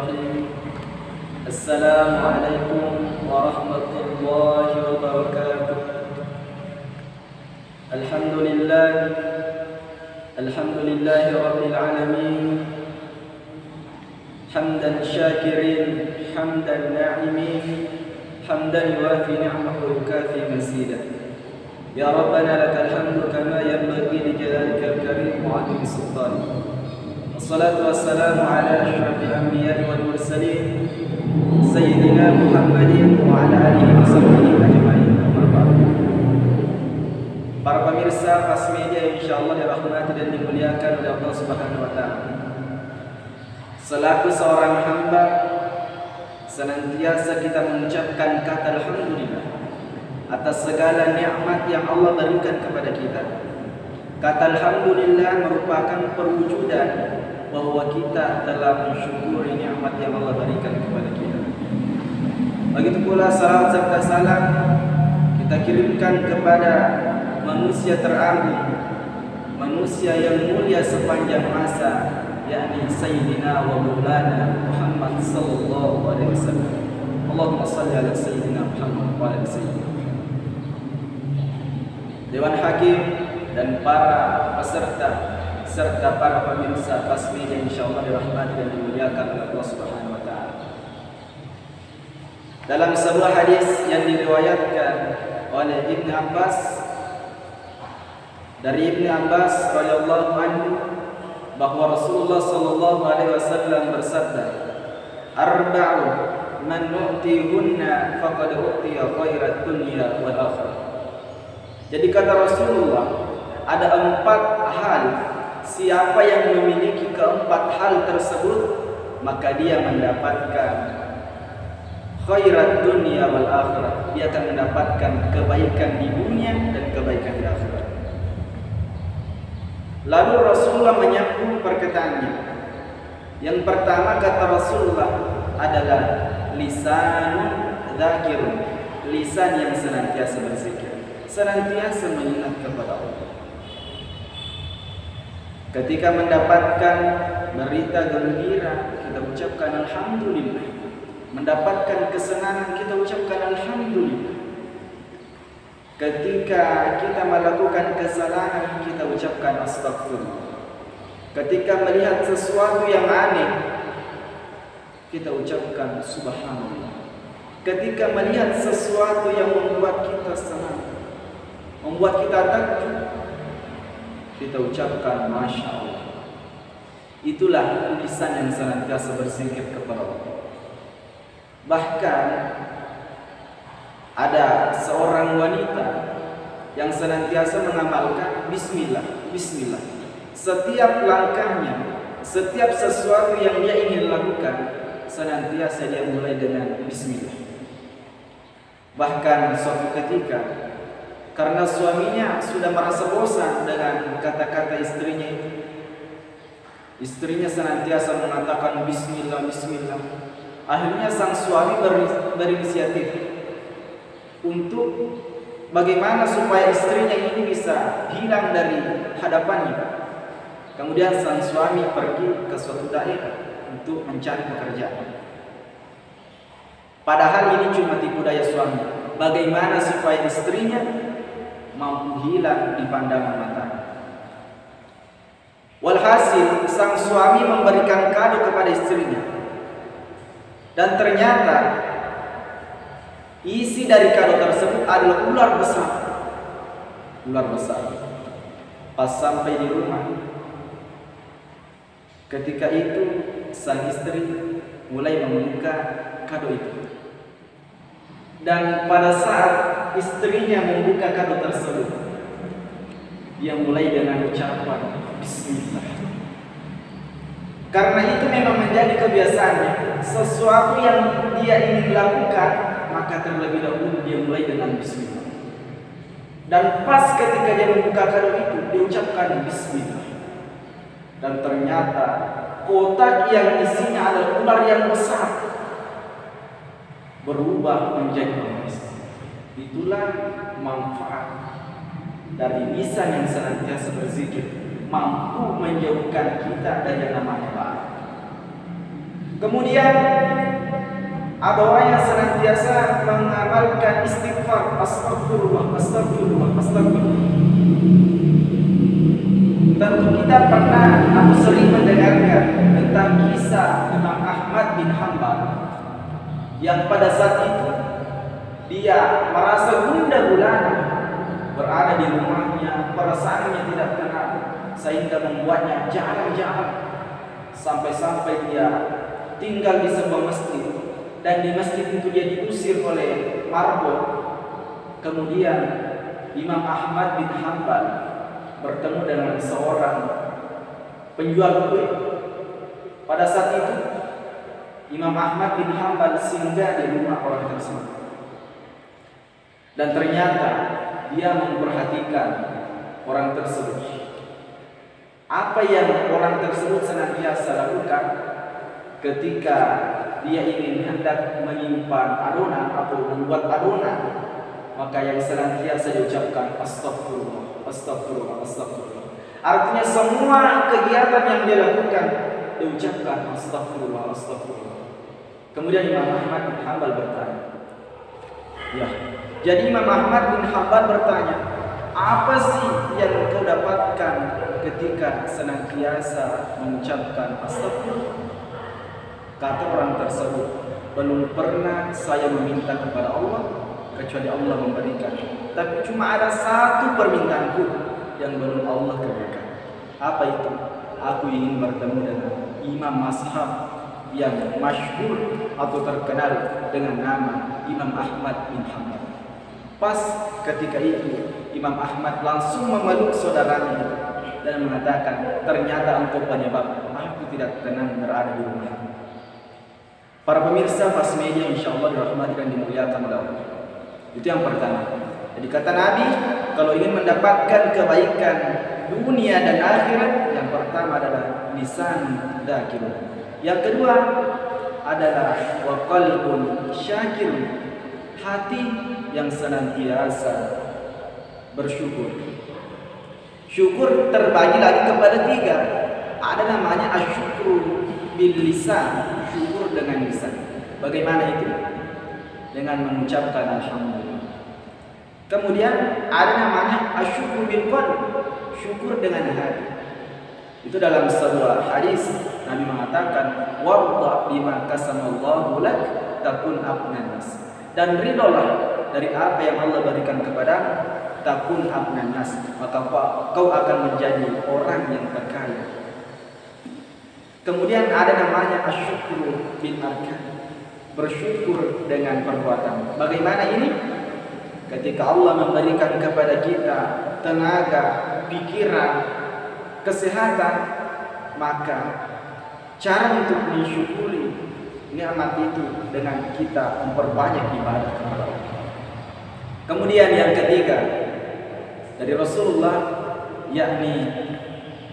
Bismillahirrahmanirrahim. Assalamualaikum warahmatullahi wabarakatuh. Alhamdulillahi rabbil alamin. Hamdan syakirin, hamdan na'imin, hamdan yuwafi ni'amahu wa yukafi mazida. Ya Rabbana lakal hamdu kama yanbaghi li jalalika al-karim wa 'azimi sultanik. Wassalatu wassalamu ala asyrafil anbiya'i wal mursalin Sayyidina Muhammadin wa ala alihi wa sahbihi ajma'in. Para pemirsa Fast Media insyaallah dirahmati dan dimuliakan oleh Allah Subhanahu wa taala. Selaku seorang hamba, senantiasa kita mengucapkan kata alhamdulillah atas segala nikmat yang Allah berikan kepada kita. Kata alhamdulillah merupakan perwujudan bahwa kita telah mensyukuri nikmat yang Allah berikan kepada kita. Begitu pula salam serta salam kita kirimkan kepada manusia teragung, manusia yang mulia sepanjang masa, yakni Sayyidina wa Maulana Muhammad sallallahu alaihi wasallam. Allahumma salli ala Sayyidina Muhammad wa ala Sayyidina Muhammad. Dewan Hakim dan para peserta serta para pemirsa Fast Media insyaallah dirahmati dan dimuliakan oleh Allah Subhanahu wa taala. Dalam sebuah hadis yang diriwayatkan oleh Ibnu Abbas, dari Ibnu Abbas radhiyallahu anhu, bahwa Rasulullah sallallahu alaihi wasallam bersabda, "Arba'u man nu'tihunna faqad u'tiya khairat dunya wal akhirah." Jadi kata Rasulullah, ada 4 hal, siapa yang memiliki keempat hal tersebut maka dia mendapatkan khairat dunya wal akhirah, dia akan mendapatkan kebaikan di dunia dan kebaikan di akhirat. Lalu Rasulullah menyambung perkataannya. Yang pertama kata Rasulullah adalah lisanun dzakirun, lisan yang senantiasa berzikir, senantiasa mengingat kepada Allah. Ketika mendapatkan berita gembira, kita ucapkan alhamdulillah. Mendapatkan kesenangan, kita ucapkan alhamdulillah. Ketika kita melakukan kesalahan, kita ucapkan astagfirullah. Ketika melihat sesuatu yang aneh, kita ucapkan subhanallah. Ketika melihat sesuatu yang membuat kita senang, membuat kita takjub, kita ucapkan masya Allah. Itulah lisan yang senantiasa berzikir kepada Allah. Bahkan ada seorang wanita yang senantiasa mengamalkan bismillah, bismillah. Setiap langkahnya, setiap sesuatu yang dia ingin lakukan, senantiasa dia mulai dengan bismillah. Bahkan suatu ketika, karena suaminya sudah merasa bosan dengan kata-kata istrinya itu, istrinya senantiasa mengatakan bismillah, bismillah. Akhirnya sang suami berinisiatif untuk bagaimana supaya istrinya ini bisa hilang dari hadapannya. Kemudian sang suami pergi ke suatu daerah untuk mencari pekerjaan. Padahal ini cuma tipu daya suami. Bagaimana supaya istrinya mampu hilang di pandangan matanya. Walhasil sang suami memberikan kado kepada istrinya. Dan ternyata isi dari kado tersebut adalah ular besar. Ular besar. Pas sampai di rumah, ketika itu sang istri mulai membuka kado itu. Dan pada saat istrinya membuka kado tersebut, dia mulai dengan ucapan bismillah. Karena itu memang menjadi kebiasaannya, sesuatu yang dia ingin lakukan, maka terlebih dahulu dia mulai dengan bismillah. Dan pas ketika dia membuka kado itu, dia ucapkan bismillah. Dan ternyata kotak yang isinya adalah ular yang besar berubah menjadi emas. Itulah manfaat dari lisan yang senantiasa berzikir, mampu menjauhkan kita dari yang namanya bala. Kemudian ada orang yang senantiasa mengamalkan istighfar, astagfirullah, astagfirullah, astagfirullah. Tentu kita pernah atau sering mendengarkan tentang kisah Imam Ahmad bin Hanbal yang pada saat itu dia merasa gundah gulana berada di rumahnya, perasaannya tidak tenang sehingga membuatnya jalan-jalan sampai-sampai dia tinggal di sebuah masjid, dan di masjid itu dia diusir oleh marbot. Kemudian Imam Ahmad bin Hanbal bertemu dengan seorang penjual kue. Pada saat itu Imam Ahmad bin Hanbal singgah di rumah orang tersebut, dan ternyata dia memperhatikan orang tersebut. Apa yang orang tersebut senantiasa lakukan ketika dia ingin hendak menyimpan adonan atau membuat adonan, maka yang senantiasa diucapkan astagfirullah, astagfirullah, astagfirullah. Artinya semua kegiatan yang dia lakukan diucapkan astagfirullah, astagfirullah. Kemudian Imam Ahmad bin Hanbal bertanya, jadi Imam Ahmad bin Hanbal bertanya, apa sih yang kau dapatkan ketika senantiasa mengucapkan astagfirullah? Kata orang tersebut, belum pernah saya meminta kepada Allah kecuali Allah memberikan. Tapi cuma ada satu permintaanku yang belum Allah kabulkan. Apa itu? Aku ingin bertemu dengan imam mazhab yang masyhur atau terkenal dengan nama Imam Ahmad bin Hanbal. Pas ketika itu Imam Ahmad langsung memeluk saudaranya dan mengatakan, ternyata engkau penyebab aku tidak tenang berada di rumah. Para pemirsa Fast Media insyaallah dirahmati dan dimuliakan oleh Allah. Itu yang pertama. Jadi kata Nabi, kalau ingin mendapatkan kebaikan dunia dan akhirat, yang pertama adalah lisan dzakir. Yang kedua adalah wa qalbun syakir, hati yang senantiasa bersyukur. Syukur terbagi lagi kepada tiga. Ada namanya asyukru bil lisan, syukur dengan lisan. Bagaimana itu? Dengan mengucapkan alhamdulillah. Kemudian ada namanya asyukru bil qalb, syukur dengan hati. Itu dalam sebuah hadis Nabi mengatakan, warda bima qasamallahu lak takun abnan nas. Dan ridolah dari apa yang Allah berikan kepadamu, takun abnan nas, maka kau akan menjadi orang yang terkaya. Kemudian ada namanya asyukru bil arkan, bersyukur dengan perbuatan. Bagaimana ini? Ketika Allah memberikan kepada kita tenaga, pikiran, kesehatan, maka cara untuk mensyukuri nikmat itu dengan kita memperbanyak ibadah kepada Allah. Kemudian yang ketiga dari Rasulullah, yakni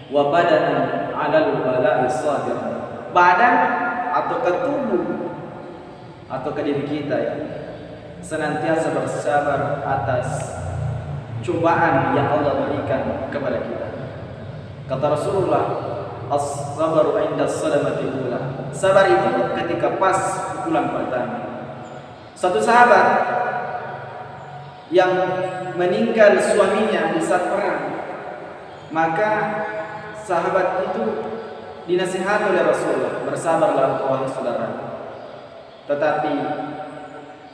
wa badanan 'alal bala'i sabir. Badan atau ke tubuh atau ke diri kita ya, senantiasa bersabar atas cobaan yang Allah berikan kepada kita. Kata Rasulullah, as-sabru 'inda as-sadamati ula. Sabar itu ketika pas pukulan pertama. Satu sahabat yang meninggal suaminya di saat perang, maka sahabat itu dinasihati oleh Rasulullah, bersabarlah wahai saudara. Tetapi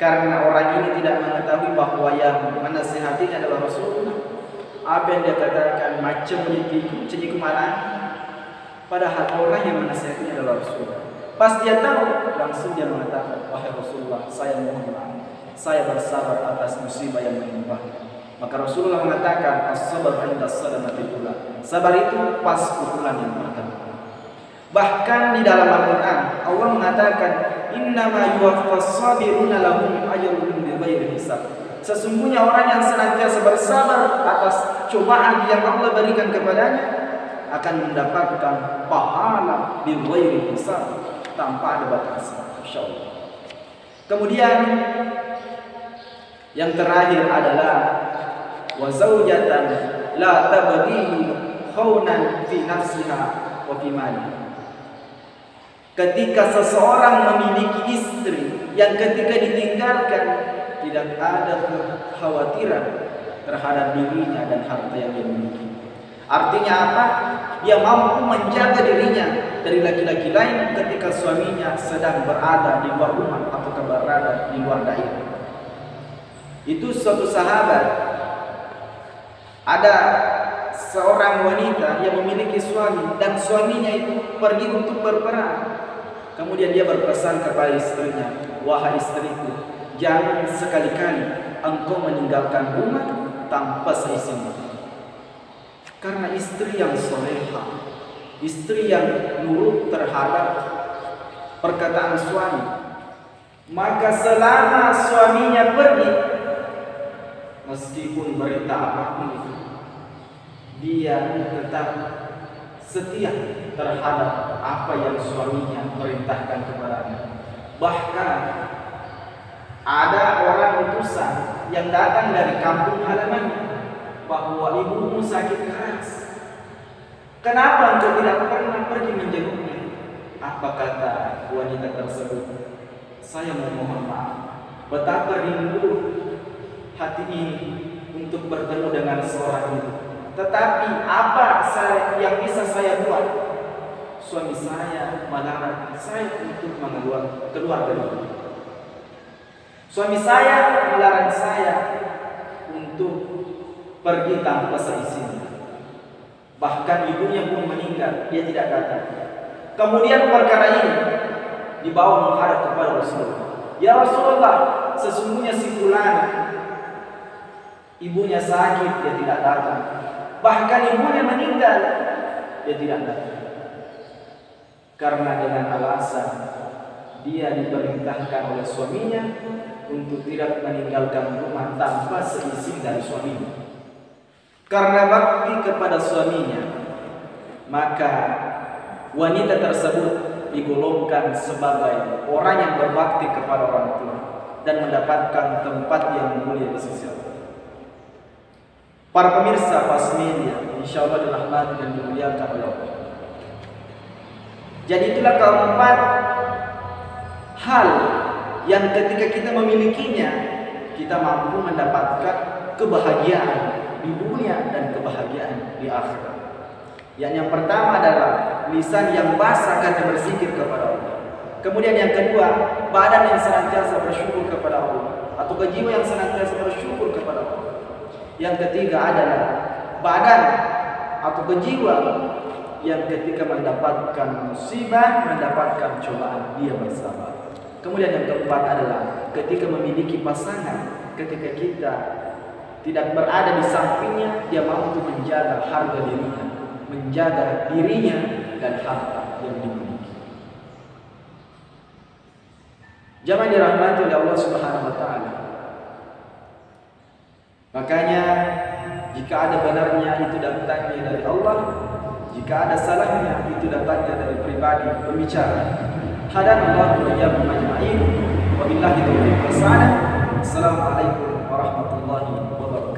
karena orang ini tidak mengetahui bahwa yang menasihatinya adalah Rasulullah, apa yang dia katakan macam menyiku mana? Padahal orang yang menasihatinya adalah Rasulullah. Pas dia tahu, langsung dia mengatakan, wahai Rasulullah, saya mohon maaf, saya bersabar atas musibah yang menimpa. Maka Rasulullah mengatakan, as-sabr 'inda as-sadamati ula. Sabar itu pas pukulan yang pertama. Bahkan di dalam Al-Quran Allah mengatakan, innama yuwaffas sabiruna lahum ajruhum bighairi hisab. Sesungguhnya orang yang senantiasa bersabar atas cobaan yang Allah berikan kepadanya akan mendapatkan pahala bighairi hisab, tanpa ada batasan, insyaallah. Kemudian yang terakhir adalah wa zaujatan la tabghi khawnan fi nafsiha wa fi mali. Ketika seseorang memiliki istri yang ketika ditinggalkan tidak ada kekhawatiran terhadap dirinya dan harta yang dia miliki. Artinya apa? Dia mampu menjaga dirinya dari laki-laki lain ketika suaminya sedang berada di luar rumah atau berada di luar daerah. Itu suatu sahabat, ada seorang wanita yang memiliki suami dan suaminya itu pergi untuk berperang. Kemudian dia berpesan kepada istrinya, "Wahai istriku, jangan sekali-kali engkau meninggalkan rumah tanpa seizin." Karena istri yang soleha, istri yang nurut terhadap perkataan suami, maka selama suaminya pergi, meskipun berita apapun itu, dia tetap setia terhadap apa yang suaminya perintahkan kepadanya. Bahkan ada orang utusan yang datang dari kampung halamannya, bahwa ibumu sakit keras. Kenapa engkau tidak pernah pergi menjenguknya? Apa kata wanita tersebut? Saya memohon maaf. Betapa rindu hati ini untuk bertemu dengan seorang ibu. Tetapi apa yang bisa saya buat? Suami saya melarang saya untuk keluar dari rumah. Suami saya melarang saya untuk pergi tanpa seizin. Bahkan ibunya pun meninggal, dia tidak datang. Kemudian perkara ini dibawa menghadap kepada Rasulullah. Ya Rasulullah, sesungguhnya si fulana ibunya sakit, dia tidak datang. Bahkan ibunya meninggal, dia tidak datang. Karena dengan alasan dia diperintahkan oleh suaminya untuk tidak meninggalkan rumah tanpa seizin dari suaminya. Karena bakti kepada suaminya, maka wanita tersebut digolongkan sebagai orang yang berbakti kepada orang tua dan mendapatkan tempat yang mulia di sisi Allah. Para pemirsa Pasmedia, insya Allah dirahmati dan dimuliakan oleh Allah. Jadi itulah keempat hal yang ketika kita memilikinya, kita mampu mendapatkan kebahagiaan di dunia dan kebahagiaan di akhirat. Yang pertama adalah lisan yang basah karena berzikir kepada Allah. Kemudian yang kedua, badan yang senantiasa bersyukur kepada Allah, atau jiwa yang senantiasa bersyukur kepada Allah. Yang ketiga adalah badan atau jiwa yang ketika mendapatkan musibah, mendapatkan cobaan, dia bersabar. Kemudian yang keempat adalah ketika memiliki pasangan, ketika kita tidak berada di sampingnya, dia mampu menjaga harga dirinya, menjaga dirinya dan harta yang dimiliki. Jamaah dirahmati oleh Allah Subhanahu wa taala. Makanya jika ada benarnya itu datangnya dari Allah, jika ada salahnya itu datangnya dari pribadi pembicara. Hadanallahu wa iyyakum ajma'in. Wabillahi taufiq wal hidayah. Assalamualaikum warahmatullahi wabarakatuh.